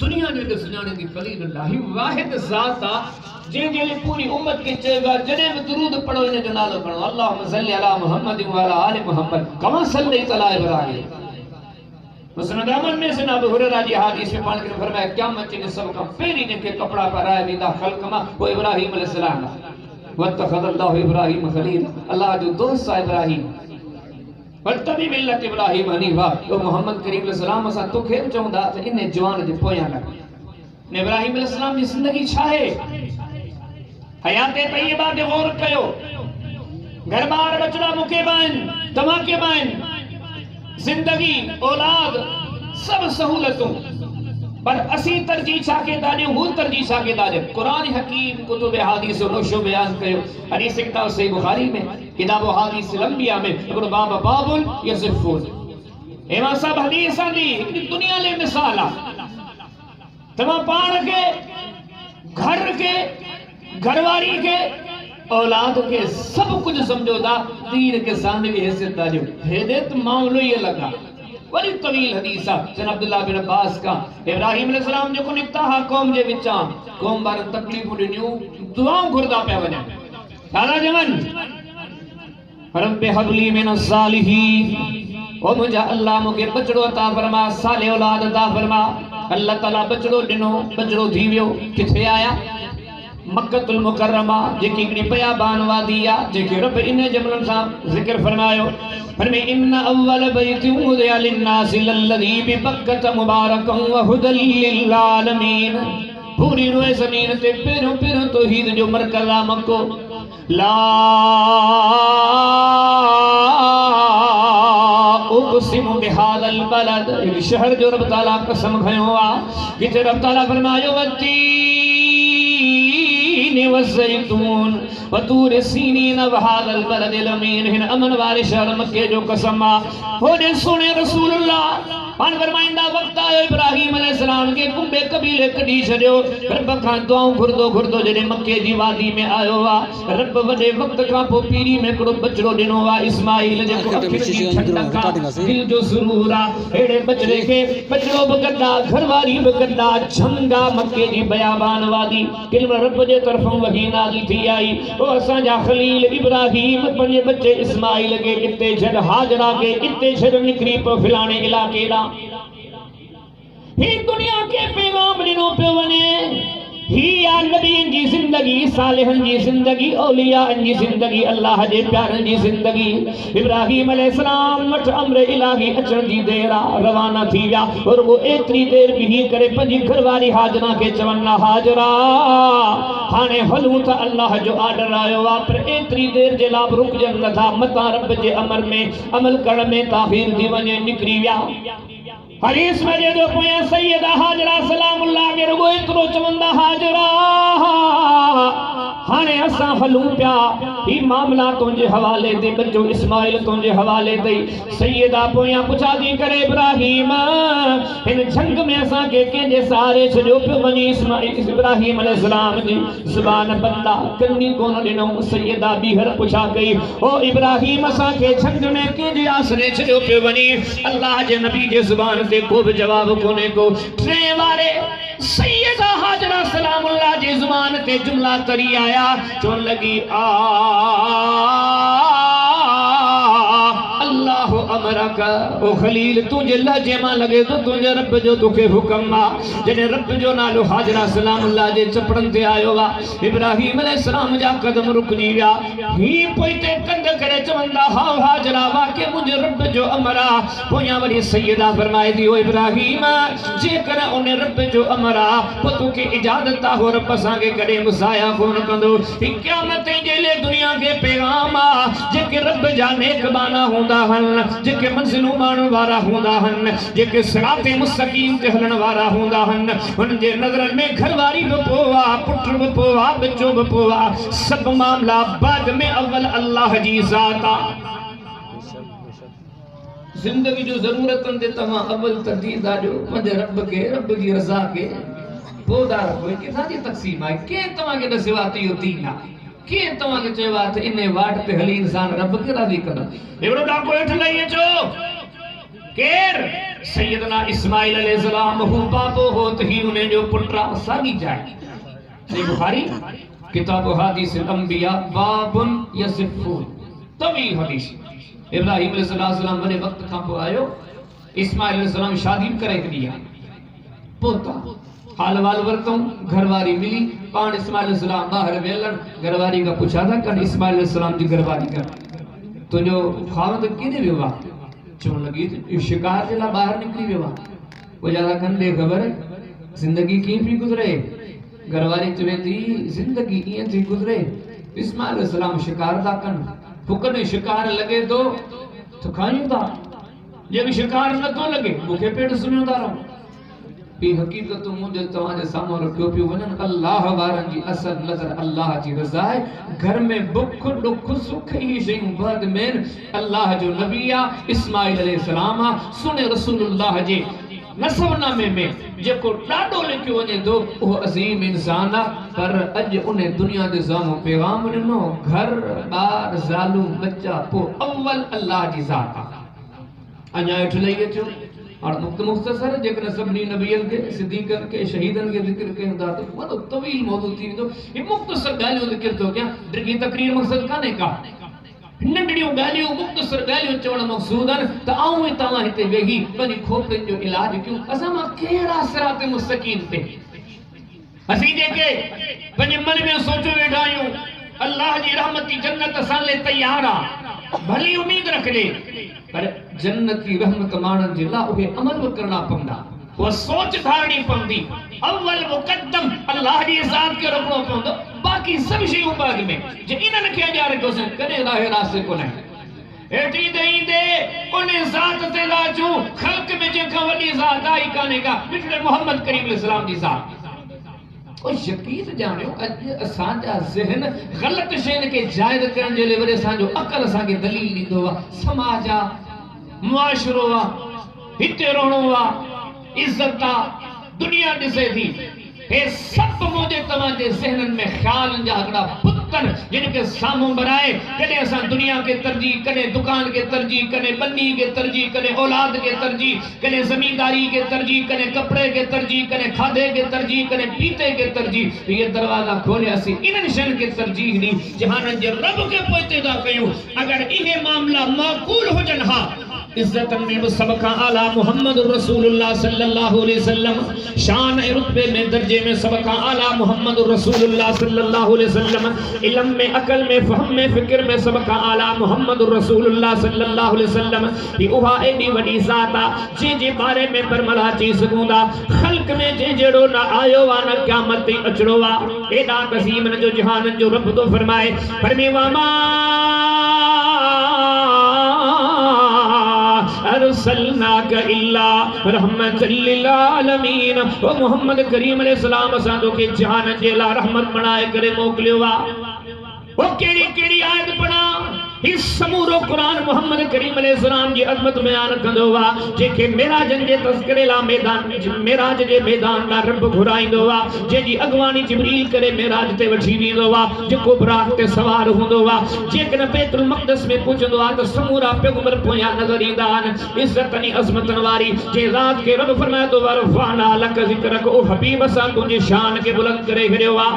दुनिया ने सुनाने दी खलील अल्लाह वाहिद ज़ात आ जे जे पूरी उम्मत के चेगा जने में दुरूद पढ़ो इन जो नालो पढ़ो अल्लाहुम्मा सल्ली अला मुहम्मद व अला आलि मुहम्मद कमा सल्लैता अला इब्राहीम। मुस्नद अहमद में से अबू हुरैरा जी हदीस में पान के फरमाया क़यामत ने सब का पहली ने के कपड़ा पहराया विदा खल्क मा वो इब्राहीम अलैहिस्सलाम वत्तखज़ल्लाहु इब्राहीम खलील अल्लाह जो दोस्त सा इब्राहीम वत्तबी मिल्लत इब्राहीम हनीफा तो मोहम्मद करीम अलैहिस्सलाम सा तो खेर चौंदा त इन जवान जे पोया लग ने इब्राहीम अलैहिस्सलाम जी जिंदगी छाए हयाते तय्यबा ते गौर कयो घर बार बचड़ा मुके बाइन तमाके बाइन जिंदगी औलाद सब सहूलतों पर असी तरजीह छाके दाने हु तरजीह छाके दाने कुरान हकीम कुतुब हदीस रोशो बयान कयो हदीस किताब सही बुखारी में किताब हदीस लंबिया में इब्न बाबा बाबुल यसिफून एमा सब हदीस आंदी दुनिया ले मिसाल आ तमा पाण के घर के घरवारी के औलाद के सब कुछ समझो दा दीन के सामने भी हैसियत दाजो हेदत मामलो ये लगा बड़ी तवील हदीस है अब्दुल्ला बिन अब्बास का इब्राहीम अलैहिस्सलाम जो को निकता हा कौम जे विचा कौम बार तकलीफ दिनियो दुआओं घुरदा पे वने दादा जमन रब्बे हबली मिन सालिहीन ओ मुझा अल्लाह मुके बचड़ो अता फरमा साले औलाद अता फरमा अल्लाह ताला बचड़ो दिनो बचड़ो थीवियो किथे आया मक्कतुल मुकर्रमा जेकी इकड़ी पयाबान वादिया जेके रब इन जमलन सा जिक्र फरमायो फरमे इन्न अव्वल बैतिन वुदिअ लिन्नासि लल्लज़ी बिबक्कत मुबारकन व हुदल लिल आलमीन पूरी रोए जमीन ते पेरो पेरो तौहीद जो मरकज़ मक्को ला उक़सिमु बिहादल बलद एक शहर जो रब ताला कसम खयो आ कि रब ताला फरमायो वज़ैतून वतूर सीनीन वहादल बलदिल अमीन हिन अमन वाले शहर मक्के जो कसम होने सुने रसूलुल्लाह पान फरमाइंदा वक्त आयो इब्राहीम अलैहिस्सलाम के कुंबे कबीले कडी छड्यो रब खां दुआऊं घुरदो जने मक्के जी वादी में आयो वा रब वडे वक्त खां पो पीरी में कड़ो बचड़ो दिनो वा इस्माइल जे को अखिर की ठंडका दिल जो सुरूर आ एड़े बचड़े के बचड़ो बगदा घरवारी बगदा झंगा मक्के जी बयाबान वादी इल्म रब जे तरफों वही नाज़िल थी आई ओ असा जा खलील इब्राहीम पंजे बच्चे इस्माइल के इत्ते छड़ हाजरा के इत्ते छड़ निकरी पे फिलाने इलाके दा ही दुनिया के पैगाम दिनों पे बने ही या नबी जी जिंदगी सालिहन जी जिंदगी औलिया जी जिंदगी अल्लाह जे प्यारन जी जिंदगी इब्राहीम अलैहिस्सलाम मठ अम्र इलाही अचण जी देर रवाना थी विया और वो एतरी देर भी करे पंजी घरवारी हाजरा के चवन्ना हाजरा हाने हलूं त अल्लाह जो आर्डर आयो आ पर एतरी देर जे लाभ रुक जन न था मता रब जे अमर में अमल करण में ताखीर थी वने निकरी विया हदीस में जो पोया सैयदा हाजरा सलामुल्लाह के रुगो इतरो चवंदा हाजरा हाने असा हलूं प्या ही मामला तुझे हवाले दे बच्चो इस्माइल तुझे हवाले दे सैयदा पोया पुछा दी करे इब्राहीम इन जंग में असा के जे सारे छजो पे वनी इस्माइल इब्राहीम अलैहिस्सलाम जी जुबान बंदा कन्नी कोन दिनो सैयदा बीहर पुछा गई ओ इब्राहीम असा के जंग में के जे आसरे छजो पे वनी अल्लाह जे नबी जे जुबान ते को भी जवाब कोने को ट्रे वाले सैयदा हाजरा सलामुल्लाह जी जुबान ते जुमला तरी आया जो लगी अल्लाह अमरका ओ खलील तुझे लजेमा लगे तो तुझे रब जो तुखे हुक्म आ जने रब जो नालो हाजरा सलामुल्लाह जे चपड़न ते आयो वा इब्राहीम अलैहिस्सलाम जा कदम रुकनी गया ही पोइते कंध करे चवंदा हां हाजरा वा के मुझे रब जो अमरा पोया वरी सैयदा फरमाए दी ओ इब्राहीम जे कर ओने रब जो अमरा पतु के इजाजत हो रब सा के करे मुसाया कोन कंदो क़यामत जे ले दुनिया के पैगाम आ जे के रब जा नेक बाना होंदा हन जेके मंजिलू मानण वारा होंदा हन जेके सिराते मुस्तकीम ते हलण वारा होंदा हन उन जे नजर में घरवारी बपोवा पुत्र बपोवा बच्चो बपोवा सब मामला बाद में अव्वल अल्लाह जी ज़ाता जिंदगी जो जरूरतन दे तमा अव्वल तरजीह दाजो पंहिंजे रब की रज़ा के पोदा रखो किथां जी तक़सीम आहे के तमा के दसेवा ती होती ना के तमा के चेवा त इने वाट ते हली इंसान रब के राज़ी कंदा एवढो डाको हेठ लई अचो केर सैयदना इस्माइल अलैहिस्सलाम हु बाबो होत ही उन्हें जो पुत्रा सागी जाए। सही बुखारी किताब हदीस अंबिया बाबुन यसिफून तवी हदीस। इब्राहिम अलैहिस्सलाम वने वक्त का पो आयो इस्माइल अलैहिस्सलाम शादी करे दिया पोता हाल वाल वरतों घरवारी मिली पान इस्माइल अलैहिस्सलाम बाहर वेलन घरवारी का पूछा था कन इस्माइल अलैहिस्सलाम जी घरवारी का तो जो खावत किने विवा चोन लगी तो शिकार जला बाहर निकली विवा वो ज्यादा कन दे खबर जिंदगी की भी गुजरे घरवारी चवे थी जिंदगी की थी गुजरे इस्माइल अलैहिस्सलाम शिकार दा कन फुकने शिकार लगे तो खायूं था जब शिकार न तो लगे मुखे पेट सुनियो था रहो बी हकीकत मुझे तवाजे सामो रखियो पियो वनन अल्लाह वारन जी असल नजर अल्लाह जी रजा है घर में बुख दुख सुख ही शयूं बाद में अल्लाह जो नबिया इस्माइल अलैहिस्सलाम सुने रसूलुल्लाह जे नसबनामे में जेको डाडो लिखियो वने तो वो अजीम इंसान पर अज उन्हें दुनिया दे जामो पैगाम नो घर बार जालू बच्चा पो अव्वल अल्लाह जी जात अञा हेठ लई अचो और मुख्तसर जेकन सभनी नबियन के सिद्दीकन के शहीदन के जिक्र के हूंदा तो वॾो तवील मौजू थी वेंदो ये मुख्तसर ॻाल्हियूं ज़िक्र थो कयां ड्रिगी तकरीर मक़सद कान्हे का नंढड़ियूं ॻाल्हियूं मुख्तसर ॻाल्हियूं चवण मक़सूद आहिनि त आऊं ई तव्हां हिते वेही पंहिंजी खोपड़ियुनि जो इलाज कयूं असां मां कहिड़ा सिरात मुस्तक़ीम ते असीं जेके पंहिंजे मन में सोचो वेठा आहियूं अल्लाह जी रहमत की जन्नत असां लाइ तयार आहे भली उम्मीद रखिजे पर जन्नत की रहमत माणन जे लाइ उहे अमल करना पवंदा वो सोच धारणी पवंदी अव्वल मुक़द्दम अल्लाह जी ज़ात के रखणो पवंदो बाकी सब शयूं बाद में जे इन्हनि खे अॼु रखियोसीं कॾहिं राहे रास्ते कोन्हे एटी देंदे उन ज़ात ते लाजू ख़ल्क़ में जंहिंखां वॾी ज़ात आई कान्हे का मिठड़े मोहम्मद करीम अलैहिस्सलाम जी ज़ात ओ यकीन जानियो अॼु असांजा ज़हन ग़लत शयुनि खे जाइज़ करण जे लाइ वरी असांजो अक़ल असांखे दलील ॾींदो आहे समाज आहे मुआशिरो आहे हिते रहणो आहे इज़त आहे दुनिया ॾिसे थी हे सब मुझे तव्हांजे ज़हननि में ख़्यालनि जा हिकिड़ा पुतन जिनके साम्हूं बराए कॾहिं असां दुनिया के तरजीह कॾहिं दुकान के तरजीह कॾहिं बन्नी के तरजीह कॾहिं औलाद के तरजीह कॾहिं ज़मींदारी के तरजीह कॾहिं कपड़े के तरजीह कॾहिं खाधे के तरजीह कॾहिं पीते के तरजीह ये दरवाज़ा खोले असीं इन्हनि शयुनि खे तरजीह ॾी जहाननि जे रब खे पोइते था कयूं अगर इहे मामला माक़ूल हुजनि हा इज्जतन में सबका आला मोहम्मद रसूलुल्लाह सल्लल्लाहु अलैहि वसल्लम शान ए रुतबे में दर्जे में सबका आला मोहम्मद रसूलुल्लाह सल्लल्लाहु अलैहि वसल्लम इल्म में अकल में फहम में फिक्र में सबका आला मोहम्मद रसूलुल्लाह सल्लल्लाहु अलैहि वसल्लम ही उहा एडी वडी जात आ जे जे बारे में परमला ची सगुंदा खल्क में जे जेड़ो ना आयो वा ना क़यामत ते अचड़ो वा एडा कसीम जो जहान जो रब तो फरमाए फरमेवा मा अरसलनाक इल्ला रहमतल लिल आलमीन ओ मोहम्मद करीम अलैहिस्सलाम असां तोखे जहान जे ला रहमत बनाए करे मोकलियो वा ओ केड़ी केड़ी आयत पढ़ा ही समूरो कुरान मोहम्मद करीम अलैहिस्सलाम जी अज़मत बयान कंदो वा जेके मेराजन जे तस्करे ला मैदान मेराज जे मैदान ला रब घुराइंदो वा जे जी अगवानी जिब्रील करे मेराज ते वठी वेंदो वा जेको बुराक ते सवार हुंदो वा जेकन बैतुल मक़दस में पहुंचंदो आ त समूरा पैगंबर पोया नजर ईंदा आहिनि इज्जतनी अज़मतन वारी जे रात के रब फरमाए तो वरफाना लक ज़िक्रक ओ हबीब असां तुंहिंजी शान के बुलंद करे छॾियो वा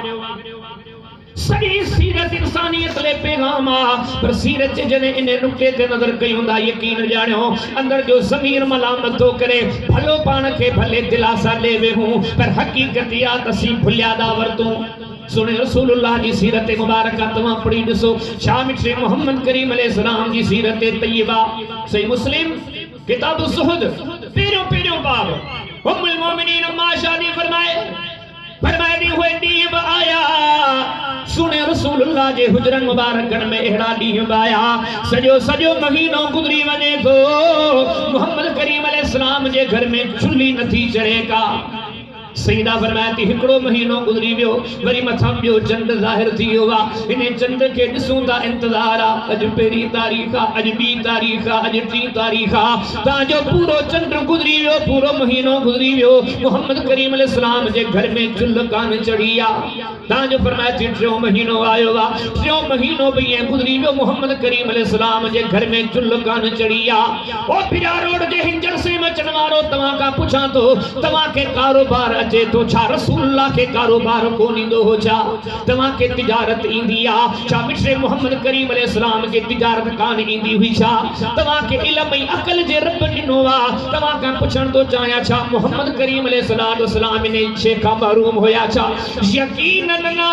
सही सीरत इंसानियत ले पैगाम आ पर सीरत जने इने नुक्ते ते नजर कयूंदा यकीन जानियो अंदर जो ज़मीर मलामत तो करे भलो पान के भले दिलासा लेवे हूं पर हकीकत या तसी भुलियादा वरतू सुने रसूलुल्लाह की सीरत मुबारक तमाम पढ़ी दसो शामिल से मोहम्मद करीम अलैहिस्सलाम की सीरत तय्यबा सही मुस्लिम किताब ज़ुहद पेरो पेरो बाब उम्मुल मोमिनीन अम्मा शादी फरमाए दी हुए दी आया सुने रसूलुल्लाह जे हुजरन मुबारकन में एड़ा दी आया सजो सजो महीनो गुजरी वने तो मोहम्मद करीम अलैहिस्सलाम जे घर में चुल्ली नथी चढ़े का सईदा फरमाया थी हिकड़ो महीनो गुजरी वियो वरी मथा बियो चंद ज़ाहिर थी वियो आहे इन चंद के ॾिसूं था इंतज़ार आहे अॼु पहिरीं तारीख़ आहे अॼु ॿी तारीख़ आहे अॼु टी तारीख़ आहे तव्हांजो पूरो चंड गुजरी वियो पूरो महीनो गुजरी वियो मोहम्मद करीम अलैहिस्सलाम जे घर में चुल्ह कान चढ़ी आहे तव्हांजो फरमाया थी टियों महीनो आयो आहे टियों महीनो बि ईअं गुजरी वियो मोहम्मद करीम अलैहिस्सलाम जे घर में चुल्ह कान चढ़ी आहे ओ फिरा रोड जे हिंजर से अचण वारो तव्हां खां पुछां थो तव्हांखे कारोबार अचे तो छा रसूलुल्लाह के कारोबार कोन ईंदो हो छा तव्हां के तिजारत ईंदी आ छा मिस्र मोहम्मद करीम अलैहिस्सलाम के तिजारत कान ईंदी हुई छा तव्हां के इल्म ऐं अकल जे रब ॾिनो आ तव्हां खां पुछण तो चाहियां छा मोहम्मद करीम अलैहिस्सलाम इन शइ खां महरूम हुया छा यकीनन न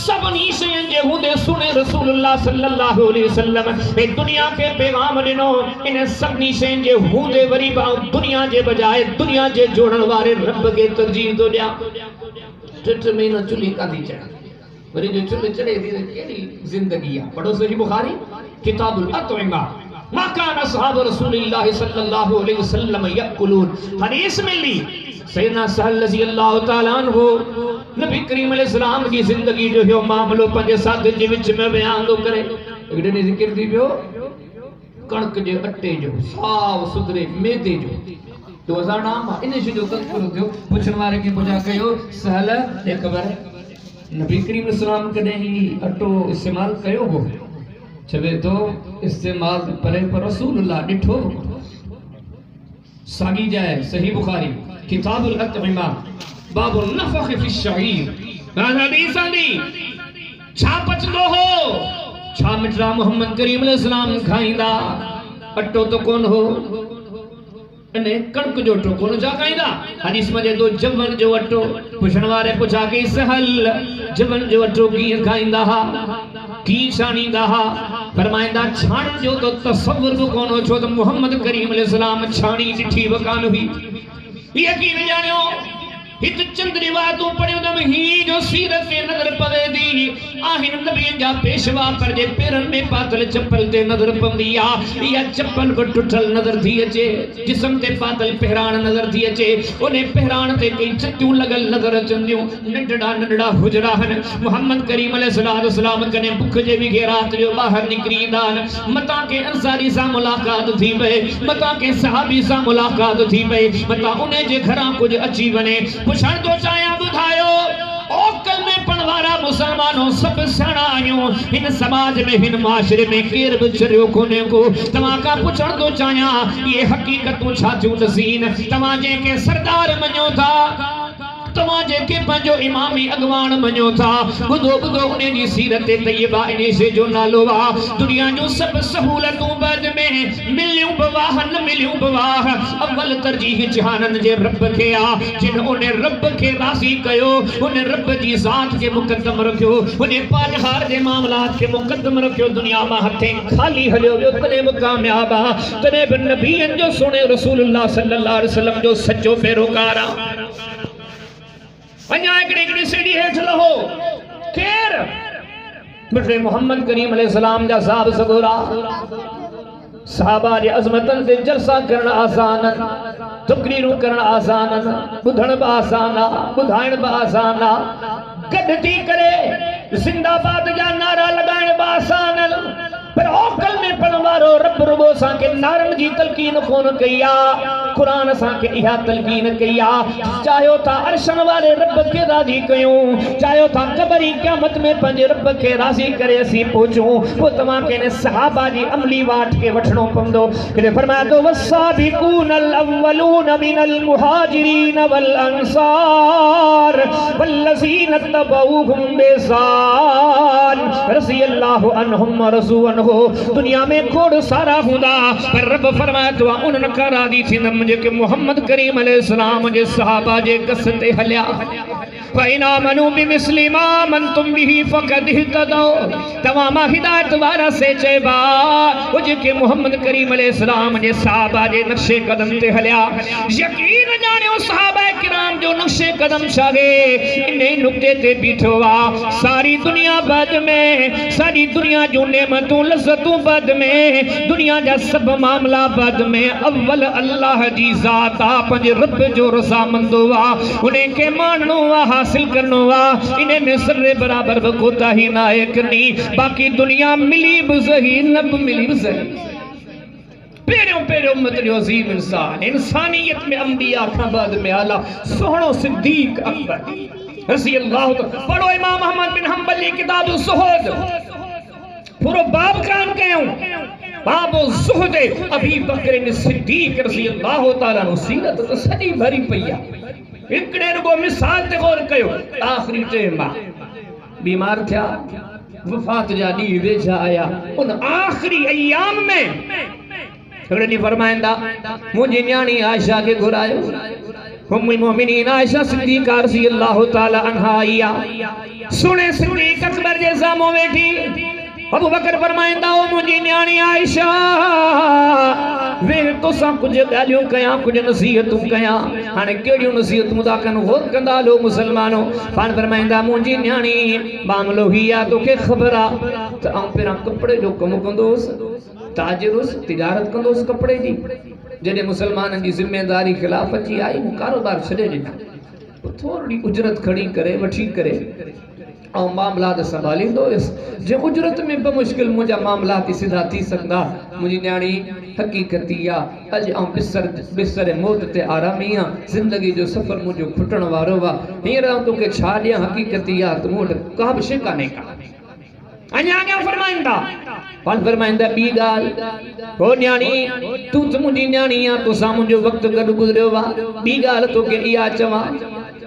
सभनी शयुनि जे हूंदे सुने रसूलुल्लाह सल्लल्लाहु अलैहि वसल्लम ए दुनिया के पैगाम ॾिनो इन सभनी शयुनि जे हूंदे वरी दुनिया जे बजाए दुनिया जे जोड़ण वारे रब के तरजीह तो दिया टिट महीना चुल्ही कादी चढ़ा वरी जो चुल्ह चढ़े थी केड़ी जिंदगी है पढ़ो सही बुखारी किताबुल अत्इमा मा कान असहाब रसूलिल्लाह सल्लल्लाहु अलैहि वसल्लम यअकुलून हदीस में ली सैयदना सहल रज़ी अल्लाह तआला अन्हु नबी करीम अलैहि सलाम की जिंदगी जो है मामलो पंजे साथ जे विच में बयान तो करे एक दिन जिक्र थी पियो कणक जे अटे जो साफ सुथरे मैदे जो तो असां नाम इन शइ जो तज़किरो थियो पुछण वारे के पुछा कयो सहल ए ख़बर नबी करीम अलैहिस्सलाम कॾहिं ही अटो इस्तेमाल कयो हो चवे तो इस्तेमाल परे पर रसूलुल्लाह ॾिठो सागी जाए सही बुखारी किताबुल अत्इमा बाबुल नफ़ख़ फी शहीर हदीस आंदी छा पचंदो हो छा मिठड़ा मोहम्मद करीम अलैहिस्सलाम खाईंदा अटो तो कोन हो अने कणक जो अटो कोन जा खाईंदा हदीस में तो जवन जो अटो पुछण वारे पुछा के सहल जवन जो अटो कीअं खाईंदा हा की छाणींदा हा फरमाइंदा छाणण जो तो तसव्वुर बि कोन हो छो त मोहम्मद करीम अलैहिस्सलाम छाणी ॾिठी बि कान हुई यकीन जानियो हित चंद रिवायतों पढ़ियो दम ही जो सीरत में नजर पवे दी आहिन नबियन जा पेशवा पर जे पेरन में पातल चप्पल ते नजर पवंदी आ या चप्पल को टुटल नजर थी अचे जिस्म ते पातल पहरान नजर थी अचे ओने पहरान ते कई चट्टियूं लगल नजर अचंदियूं नंढड़ा नंढड़ा हुजरा हन मोहम्मद करीम अलैहिस्सलाम कने भुख जे भी रात जो बाहर निकरींदा मता के अंसारी सा मुलाकात थी पे मता के सहाबी सा मुलाकात थी पे मता उन्हें जे घरां कुछ अची वने पुछण तो चाहियां ॿुधायो ओ कलमे पढ़ण वारा मुसलमानों सब सणा आहियूं हिन समाज में हिन माशरे में केर बि चरियो कोन्हे को तव्हां खां पुछण तो चाहियां ये हकीकतूं छा थियूं नसीन तव्हां जंहिंखे सरदार मञो था तव्हां जेके पंहिंजो इमामी अॻवान मञो था ॿुधो ॿुधो उन जी सीरत तय्यबा इन शइ जो नालो आहे दुनिया जूं सभु सहूलतूं बाद में मिलियूं बि वाह न मिलियूं बि वाह अव्वल तरजीह जहाननि जे रब खे आहे जिन उन रब खे राज़ी कयो उन रब जी ज़ात खे मुक़दम रखियो उन पाजहार जे मामलात खे मुक़दम रखियो दुनिया मां हथे ख़ाली हलियो वियो तॾहिं बि कामयाब आहे तॾहिं बि नबीअनि जो सोने रसूलुल्लाह सल्लल्लाहु अलैहि वसल्लम जो सचो पैरोकार आहे हिकिड़ी सीढ़ी हेठ लहो केर मिठड़े मोहम्मद करीम अलैहिस्सलाम जा साहब सगोरा सहाबा जे अज़मतन ते जलसा करण आसान तकरीरूं करण आसान ॿुधण बि आसान ॿुधाइण बि आसान गॾ थी करे जिंदाबाद जा नारा लॻाइण बि आसान पर ओकल में पढ़ण वारो रब रुगो असांखे नारन जी तलकीन कोन कई आहे क़ुरान असांखे इहा तलकीन कई आहे चाहियो था अर्शन वारे रब खे राज़ी कयूं चाहियो था क़बरी क़यामत में पंहिंजे रब खे राज़ी करे असीं पहुचूं पोइ तव्हांखे हिन सहाबा जी अमली वाट खे वठणो पवंदो किथे फरमाए थो वस्साबिकूनल अव्वलून मिनल मुहाजिरीन वल अंसार वल्लज़ीन तबऊहुम बिइहसान रज़ियल्लाहु अन्हुम रज़ू अन्हु दुनिया में खोड़ सारा हुंदा पर रब फरमाए तो उन्हनि खां राज़ी थींदमि जेके मोहम्मद करीम अलैहिस्सलाम जे सहाबा जे कस ते हलिया फ़इन आमनू बिमिस्लि मा आमनतुम बिही फ़क़द इह्तदौ तव्हां मां हिदायत वारा से चइबा ओ जेके मोहम्मद करीम अलैहिस्सलाम जे सहाबा जे नक्शे कदम ते हलिया यकीन जानियो सहाबा किराम जो नक्श नक्शे कदम छागे इन नुक्ते ते बीठो आ। सारी दुनिया बद में, सारी दुनिया जो नेमतूं लज़्ज़तूं बद में, दुनिया जा सब मामला बद में, अव्वल अल्लाह जी ज़ात आ, पंहिंजे रब जो रज़ामंदो आ, उन्हें के माननो आ, हासिल करनो आ। इन्हें में सर्रे बराबर कोताही ना है करनी, बाकी दुनिया मिली भी सही न मिली भी सही। पेरों पेरों उम्मत जो अजीम इंसान, इंसानियत में अंबिया का बाद में आला सोहणो सिद्दीक अकबर रज़ी अल्लाह तआला। पढ़ो इमाम अहमद बिन हंबल की किताब ज़ुहद, पूरा बाब काम कयूं, बाब ज़ुहद अबी बकर सिद्दीक रज़ी अल्लाह तआला नु सीरत तो सजी भरी पई आ। इकड़े रुगो मिसाल ते गौर कयो, आखिरी टेम बीमार थिया, वफात जा डी वेझा आया, उन आखिरी अयाम में अगले फरमाइंदा मुझे न्याणी आयशा के घुरायो, उम्मुल मोमिनीन आयशा सिद्दीक़ा रज़ी अल्लाह ताला अन्हा आया, सुने सिद्दीक़ अकबर जे सामो बैठी। अबू बकर फरमाइंदा ओ मुझी न्याणी आयशा वे तो सा कुछ गालियों कया, कुछ नसीहतूं कया, हाने केड़ियों नसीहतूं दा कन होर कंदा लो मुसलमानो। पान फरमाइंदा मुझी न्याणी मामलो हिया तोखे खबर आ त आऊं पेरा कपड़े जो कम कंदोस, ताजिरुस तिजारत कंदोस कपड़े जी। जडे मुसलमानन जी जिम्मेदारी खिलाफत जी आई, कारोबार छड़े दिना, थोड़ी उजरत खड़ी करे वठी करे और मामलात संभालींदोस। जे उजरत में बमुश्किल मुझा मामलात सीधा थी सकदा, मुझी न्याणी हकीकतिया अज आऊं बिस्तर मौत ते आरामिया, जिंदगी जो सफर मुझो फुटण वारो वा। हींअर आऊं तोखे छा ॾियां हकीकतिया, त मूं वटि का बि शइ कान्हे का। अञा अॻियां फरमाईंदा, पाण फरमाईंदा ॿी ॻाल्हि, ओ न्याणी तूं त मुंहिंजी न्याणी आ, तोसां मुंहिंजो वक़्तु गॾु गुज़रियो वा। ॿी ॻाल्हि तोखे इहा चवां,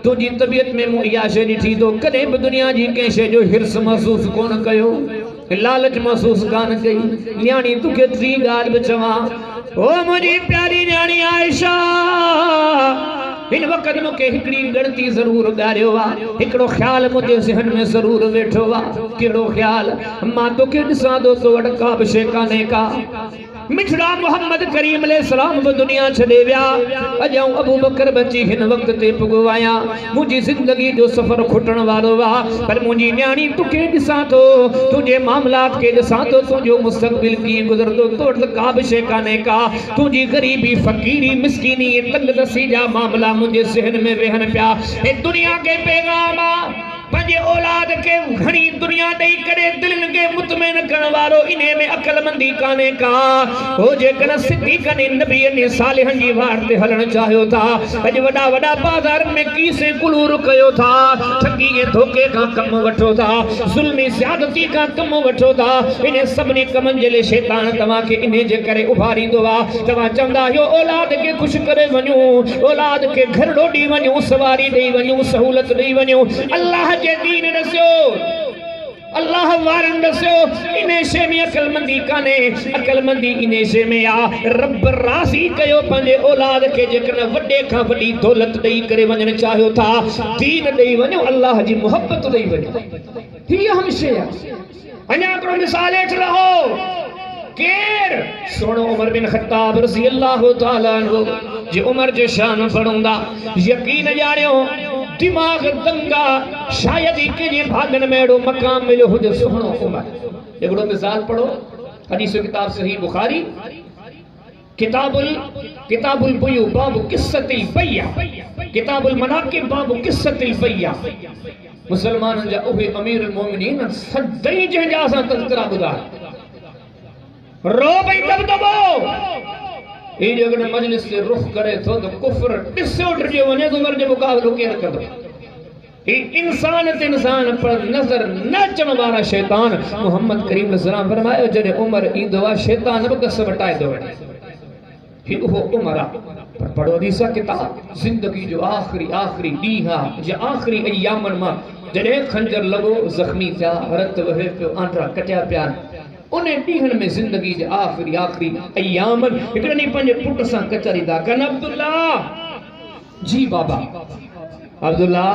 तुझी तबियत में मूं इहा शइ ॾिठी तो कॾहिं बि दुनिया जी कंहिं शइ जो हिर्स महसूस कोन कयो, लालच महसूस कान कई। न्याणी तोखे टी ॻाल्हि बि चवां, ओ मुंहिंजी प्यारी न्याणी आयशा, इन वक़्त मूंखे हिकिड़ी गणती ज़रूर ॻाल्हियो आहे, हिकिड़ो ख़्याल मुंहिंजे ज़हन में ज़रूर वेठो आहे। कहिड़ो ख़्याल? मां तोखे ॾिसां थो तो वटि का बि शइ कान्हे का। मिठड़ा मोहम्मद करीम अलैहिस्सलाम बि दुनिया छॾे विया, अॼु आऊं अबू बकर बची हिन वक़्त ते पुॻो आहियां। मुंहिंजी ज़िंदगी जो सफ़र खुटण वारो आहे, पर मुंहिंजी न्याणी तोखे ॾिसां थो, तुंहिंजे मामलात खे ॾिसां थो, तुंहिंजो मुस्तक़बिल कीअं गुज़रंदो, तो वटि का बि शइ कान्हे का। तुंहिंजी ग़रीबी फ़क़ीरी मिस्कीनी तंग दसी जा मामला मुझे ज़हन में वेहन पिया। ए दुनिया के पैगाम आ, पंहिंजे औलाद के घणी दुनिया ॾेई करे दिलनि खे मुतमइन करण वारो, इन्हे में अक़लमंदी कान्हे का। हो जेकॾहिं सिद्दीक़नि नबीअनि सालिहनि जी वाट ते हलण चाहियो था, अॼु वॾा वॾा बाज़ार में कीसे कुलूर कयो था, ठगी ऐं धोखे खां कमु वठो था, ज़ुल्मी ज़्यादती खां कमु वठो था। इन सभिनी कमनि जे लाइ शैतान तव्हांखे इन जे करे उभारींदो आहे। तव्हां चवंदा आहियो औलाद खे ख़ुशि करे वञूं, औलाद खे घरड़ो ॾेई वञूं, सवारी ॾेई वञूं, सहूलत ॾेई वञूं। अल्लाह जे दीन ॾसियो, अल्लाह वारन ॾसियो, इन शइ में अक़लमंदी कान्हे। अक़लमंदी इन शइ में आ, रब राज़ी कयो पंहिंजे औलाद खे। जेकॾहिं वॾे खां वॾी दौलत ॾेई करे वञणु चाहियो था, दीन ॾेई वञो, अल्लाह जी मोहब्बत ॾेई वञो। हीअ अहम शइ आहे। अञा हिकिड़ो मिसाल हेठि रहो, केर सोनो उमर बिन ख़त्ताब रज़ी अल्लाह तआला अन्हु जे उमर जो शान पढ़ंदा, यकीन ॼाणियो दिमाग दंगा, शायद ही के भागन में एड़ो मकाम मिलो हो जो सोहणो उमर। एड़ो मिसाल पढ़ो, हदीस किताब सही बुखारी, किताबुल बुयू बाबु किस्सतिल बैया, किताबुल मनाकिब बाबु किस्सतिल बैया। मुसलमानन जा उहे अमीरुल मोमिनीन सदई जंहिंजा असां तज़किरा ॿुधाए रो भई दबदबो। ये जगह मजलिस से रुख करे तो कुफ्र ॾिसो ॾिजे वञे तो उमर जो मुक़ाबिलो केरु कंदो। ही इंसान ते इंसान पर नज़र न अचण वारा शैतान। मोहम्मद करीम सलाम फरमायो जॾहिं उमर ईंदो आहे शैतान बि कस वटाईंदो वञे। ही उहो उमर आहे। पर पढ़ो हदीसा किताब, ज़िंदगी जो आख़िरी ॾींहुं आहे, जे आख़िरी अयामनि मां जॾहिं खंजर लॻो, ज़ख़्मी थिया, रत वहे पियो, आंडा कटिया पिया, उन ॾींहनि में ज़िंदगी जे आख़िरी अयामनि हिकिड़े ॾींहुं पंहिंजे पुट सां कचरींदा कनि, अब्दुल्ला जी बाबा, अब्दुल्ला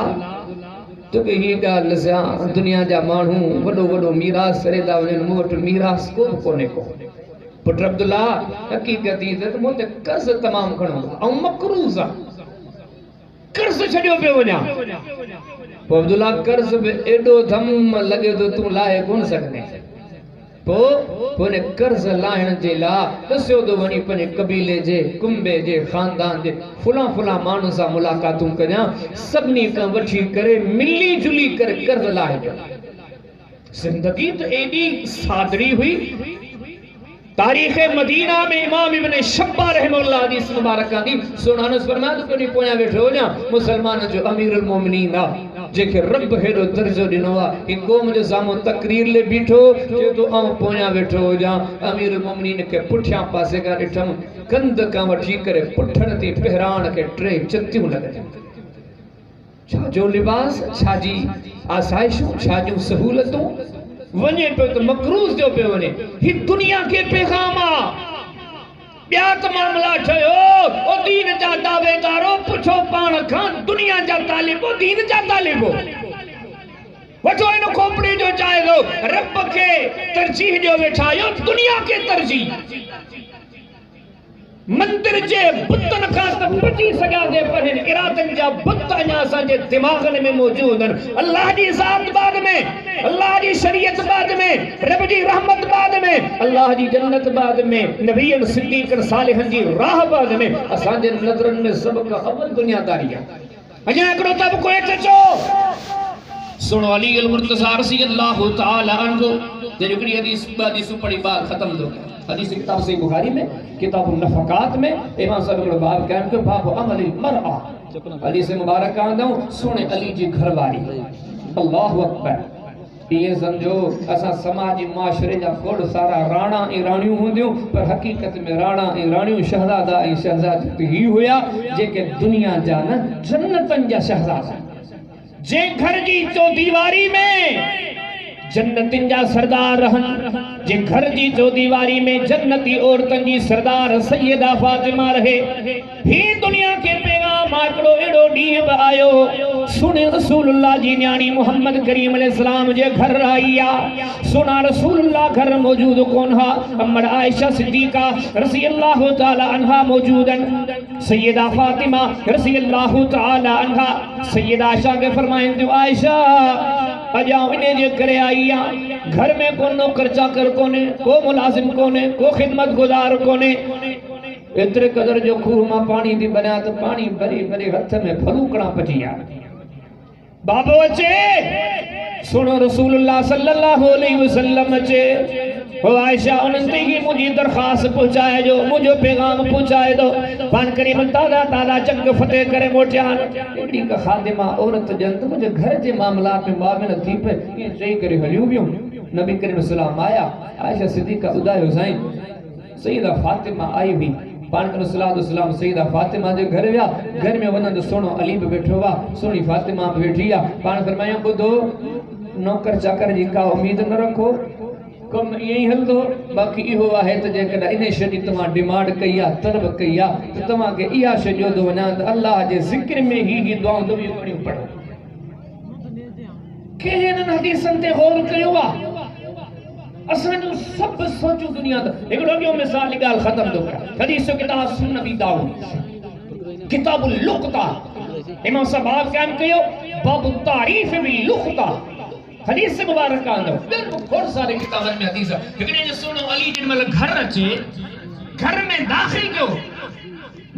तोखे हीअ ॻाल्हि ॾिसां, दुनिया जा माण्हू वॾो वॾो मीरास करे था वञनि, मूं वटि मीरास को बि कोन्हे को। पुट अब्दुल्ला हक़ीक़त त मूं ते कर्ज़ तमामु घणो ऐं मक़रूज़ आहे। कर्ज छड़ियो पे वना पो अब्दुल्ला कर्ज बे एडो धम लगे तो तू लाए कोन सकने पोने कर्ज लाहिण जे ला दस्यो तो वनी पने कबीले जे कुंबे जे खानदान जे फुला फुला मानू सा मुलाकातूं करिया सबनी का वठी करे मिली जुली कर कर्ज लाहे जिंदगी तो एडी सादरी हुई तारीख मदीना में इमाम इब्न शब्बा रहमतुल्लाह हदीस मुबारक दी सुनानस फरमाया तो कोनी पोया वेठो जा मुसलमान जो अमीरुल मोमिनीन दा जेके रब हेरो दर्जो दिनवा कि कौम जो सामो तकरीर ले बीठो जे तो आऊं पोया वेठो जा अमीरुल मोमिनीन के पुठिया पासे का डिठम कंध का वठी करे पुठन ती पहरान के ट्रे चतियूं लगे छा जो लिबास छा जी आसाइशूं छा जो सहूलतूं वने पे तो मकरूज जो पे वने ही दुनिया के पैगामा ब्या त मामला छयो ओ दीन जा दावेदारो पुछो पाण खान दुनिया जा तालिबो दीन जा तालिबो वठो इन खोपड़ी जो चाहे दो रब के तरजीह जो वेठायो दुनिया के तरजीह मंदिर जे बुतन का त बची सगा दे पर इरादन जा बुत अना सा जे दिमागन में मौजूद है अल्लाह दी ज़ात बाद में अल्लाह दी शरीयत बाद में रब दी रहमत बाद में अल्लाह दी जन्नत बाद में नबीयन सिद्दीकन सालिहन जी राह बाद में असा जे नजरन में सब का अव्वल दुनियादारी है अजा करो तब कोई चचो सुनो अली अल मुर्तज़ा रज़ी अल्लाह तआला अन्हु जे जुगड़ी हदीस पढ़ी बात खत्म हो गया हदीस किताब सही बुखारी में किताब नफकात में इमाम साहब को बाब कायम के बाब अमल मरआ हदीस मुबारक का दऊं सुने अली जी घरवारी अल्लाहु अकबर ये समझो असा समाजी माशरे जा खोड़ सारा राणा ए राणियों हुंदियो पर हकीकत में राणा ए राणियों शहजादा ए शहजादी ही हुया जेके दुनिया जा न जन्नतन जा शहजादा जे घर जी चौदीवारी में जन्नतिन जा सरदार रहन जे घर जी चौदीवारी में जन्नती औरतन जी सरदार सैयदा फातिमा रहे ही दुनिया के पैगाम आकड़ो एड़ो ढीम आयो सुने रसूलुल्लाह जी न्याणी मोहम्मद करीम अलैहिस्सलाम जे घर आईया सुना रसूलुल्लाह घर मौजूद कौन हा अम्मा आयशा सिद्दीका रज़ी अल्लाह तआला अन्हा मौजूदन सैयदा फातिमा रज़ी अल्लाह तआला अन्हा सैयदा आयशा के फरमाएं जो आयशा अजाओ इन्हें जे करे आईया घर में को नौकर चाकर कोने को मुलाजिम कोने को खिदमत गुजार कोने इतरे कदर जो खूह में पानी दी बना तो पानी भरी भरी हथ में फलूकड़ा पचिया बाबो अचे सुनो रसूलुल्लाह सल्लल्लाहु अलैहि वसल्लम अचे ओ आयशा उनते की मुझे दरखास्त पहुंचाए जो मुझे पैगाम पहुंचाए दो पान करीम ताला ताला जंग फतेह करे मोटियान एडी का खादिमा औरत जंत मुझे घर जे मामलात में मामला थी पे ये चई करे हलियो बियो नबी करीम सल्लल्लाहु आया आयशा सिद्दीका उदाय हुसैन सैयदा फातिमा आई भी पान कर सल्लल्लाहु सैयदा फातिमा जे घर गया घर में वनंद सोनो अली पे बैठो वा सोनी फातिमा बैठिया पान फरमाया बुधो नौकर चाकर जी का उम्मीद न रखो कम यही हल दो बाकी इहो आहे त जेकॾहिं इन शइ जी तव्हां डिमांड कई आहे तलब कई आहे त तव्हांखे इहा शइ जो थो वञा त अल्लाह जे ज़िक्र में ही दुआऊं दॿियूं पढ़ियूं पढ़ो के हिननि हदीसनि ते गौर कयो आहे असांजो सभु सोचूं दुनिया त हिकिड़ो ॿियो मिसाल जी ॻाल्हि ख़तम थो कयां हदीस जो किताब सुन नबी दाऊद किताबुल लुक़ता इमाम साहब कायम कयो बाबु तारीफ़ बिल लुक़ता हदीस से मुबारक का अंदर बिल्कुल बहुत सारे किताबन में हदीस है लेकिन ये सुनो अली जिन मतलब घर अचे घर में दाखिल क्यों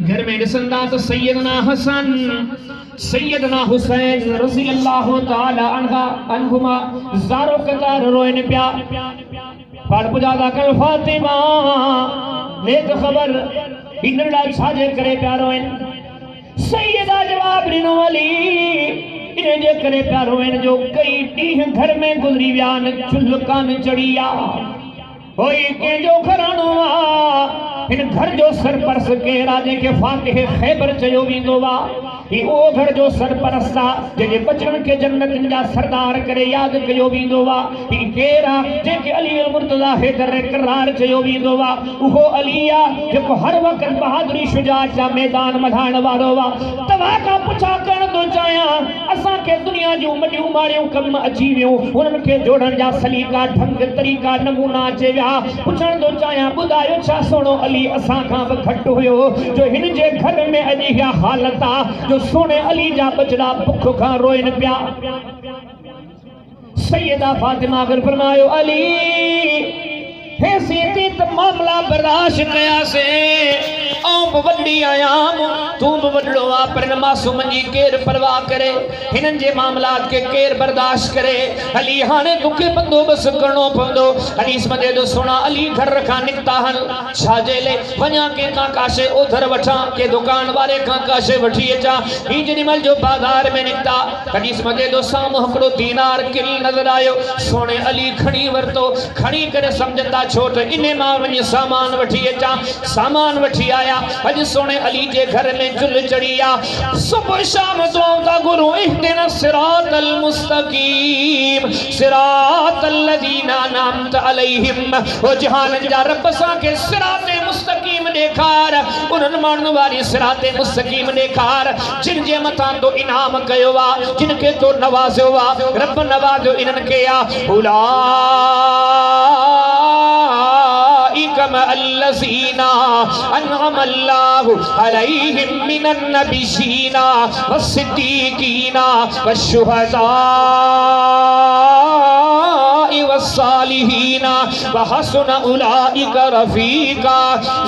घर में दिसंदा तो सैयदना हसन सैयदना हुसैन रज़ी अल्लाह तआला अन्हुमा ज़ारो कतार रोइन पिया पर पुजादा कल फातिमा ने तो खबर इनड़ा छाजे करे पिया रोइन सैयदा जवाब ॾिनो अली इन्हें जे करे प्यारो इन जो कई ॾींहं घर में गुज़री विया न चुल्ह कान चढ़ी आ होई के जो घरानो आ इन घर जो सरपरस केड़ा जेके फातिह खैबर चयो वेंदो वा ही ओ घर जो सरपरस आ जेके बचन के जन्नत जा सरदार करे याद कयो वेंदो वा ही केड़ा जेके अली अल मुर्तज़ा हैदर करार चयो वेंदो वा उहो अली आ जेको हर वक्त बहादुरी शुजाअत जा मैदान मधाइण वारो वा तवा का पुछा करण तो चाया असा के दुनिया दुनिया जो मडियूं माड़ियूं कम अची वियूं उन्हनि खे जोड़न जा सलीका ढंग तरीका नमूना अचे विया पुछण थो चाहियां ॿुधायो छा सोनो अली असां खां बि घटि हुयो जो हिन जे घर में अॼु इहा हालत आहे जो सोने अली जा बचड़ा बुख खां रोइन पिया सैयदा फातिमा खे फरमायो अली हैसियती त मामला बर्दाश्त कयासे ऐं वॾी आयां तूं बि वॾड़ो आहे पर हिन मासूम जी केरु परवाह करे हिननि जे मामलात खे केरु बर्दाश्त करे अली हाणे तोखे बंदोबस्तु करणो पवंदो हदीस में दे दो सोना अली घर खां निकिता हल छाजे ले वञा कंहिंखां काशे ओधर वठां के दुकान वारे खां काशे वठी अचां ही जेॾीमहिल जो बाज़ार में निकिता हदीस में दे दो साम्हूं हिकिड़ो दीनार किल नज़र आयो सोने अली खणी वरितो खणी करे सम्झंदा छो त इन मां वञी सामान वठी अचां सामान वठी आया अॼु सोने अली जे घर में जुल चढ़ी आ सुबह शाम दुआ गुरु इहदिना सिरातल मुस्तकीम सिरातल लजीना नामत अलैहिम ओ जहान जा रब सा के सिराते मुस्तकीम ॾेखार उन्हनि माण्हुनि वारी सिराते मुस्तकीम ॾेखार जिन जे मथां तो इनाम कयो आहे जिन खे तो नवाज़ियो आहे रब नवाज़ियो इन्हनि खे आहे अल्लज़ीना अनअम अल्लाहु अलैहिम मिनन नबिय्यीना वस्सिद्दीकीना वश्शुहदा वस्सालिहीना वहसुन उलाइका रफीका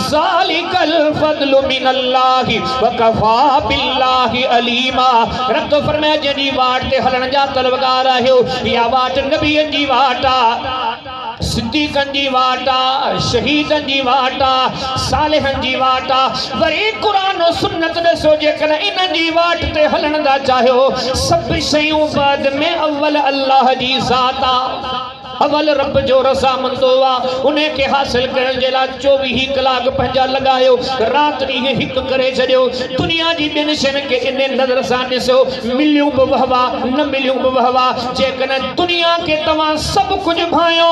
ज़ालिकल फद्लु मिनल्लाहि वकफ़ा बिल्लाहि अलीमा रब तो फरमाया जॾहिं वाट ते हलण जा तलबगार आहियो या वाट नबियनि जी वाट आहे सिद्दीक़नि जी वाट आहे शहीदनि जी वाट आहे सालिहनि जी वाट आहे वरी क़ुरान और सुन्नत ॾिसो जेकॾहिं इन्हनि जी वाट ते हलण था चाहियो सभु शयूं बाद में अव्वल अल्लाह जी ज़ात आहे अवल रब जो रज़ामंदो आहे उन्हें के हासिल करण जे लाइ 24 कलाक पंहिंजा लगायो रात ॾींहुं हिकु करे छॾियो दुनिया जी ॿियनि शयुनि खे इन नज़र सां ॾिसो मिलियूं बि वहवा न मिलियूं बि वहवा जेकॾहिं दुनिया खे तव्हां सभु कुझु भायो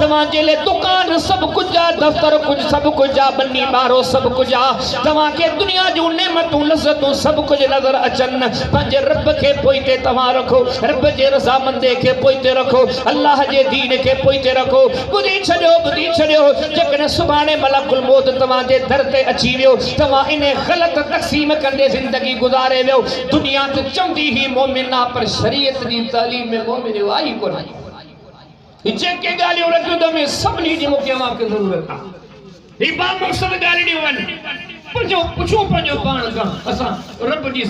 तव्हां जे लाइ दुकान सभु कुझु आहे दफ़्तर कुझु सभु कुझु आहे बनी ॿारो सभु कुझु आहे तव्हांखे दुनिया जूं नेमतूं लज़तूं सभु कुझु नज़र अचनि पंहिंजे रब खे पोइते तव्हां रखो रब जे रज़ामंदे खे पोइते रखो अल्लाह जे दीन के पोइते रखो बुधी छॾियो जेकॾहिं सुभाणे मलकुल मौत तव्हां जे दर ते अची वियो तव्हां इन ग़लत तक़सीम कंदे ज़िंदगी गुज़ारे वियो दुनिया त चवंदी ही मोमिन आहे पर शरीयत जी तालीम में मोमिन आई कोन्हे जेके ॻाल्हियूं रखियूं त में सभिनी जी मूंखे मांखे ज़रूरत आहे ही बा मक़सद ॻाल्हि ॾियूं वञ पुछो पंहिंजो पाण खां असां रब जी